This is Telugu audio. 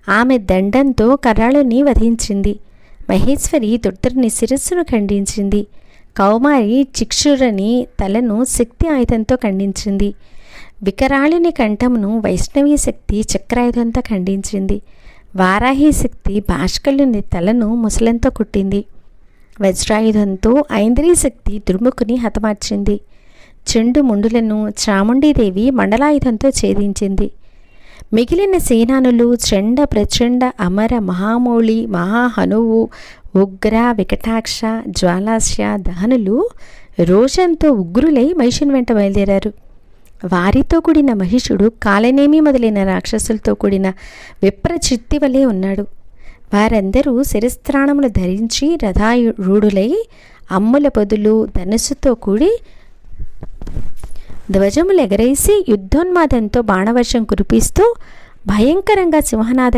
ఆమె దండంతో కరాళుని వధించింది. మహేశ్వరి దుర్ధరుని శిరస్సును ఖండించింది. కౌమారి చిక్షురని తలను శక్తి ఆయుధంతో ఖండించింది. వికరాళుని కంఠమును వైష్ణవీ శక్తి చక్రాయుధంతో ఖండించింది. వారాహి శక్తి భాస్కరుని తలను ముసలంతో కుట్టింది. వజ్రాయుధంతో ఐంద్రీ శక్తి దుర్ముఖుని హతమార్చింది. చెండు ముండులను చాముండీదేవి మండలాయుధంతో ఛేదించింది. మిగిలిన సేనానులు చండ ప్రచండ అమర మహామౌళి మహాహనువు ఉగ్ర వికటాక్ష జ్వాలాస్య దహనులు రోషంతో ఉగ్రులై మహిషుని వెంట బయలుదేరారు. వారితో కూడిన మహిషుడు కాలనేమి మొదలైన రాక్షసులతో కూడిన విప్రచిత్తి వలె ఉన్నాడు. వారందరూ శిరస్త్రాణములు ధరించి రథారూఢులై అమ్ముల పొదులు ధనుస్సుతో కూడి ధ్వజములు ఎగరేసి యుద్ధోన్మాదంతో బాణవర్షం కురిపిస్తూ భయంకరంగా సింహనాద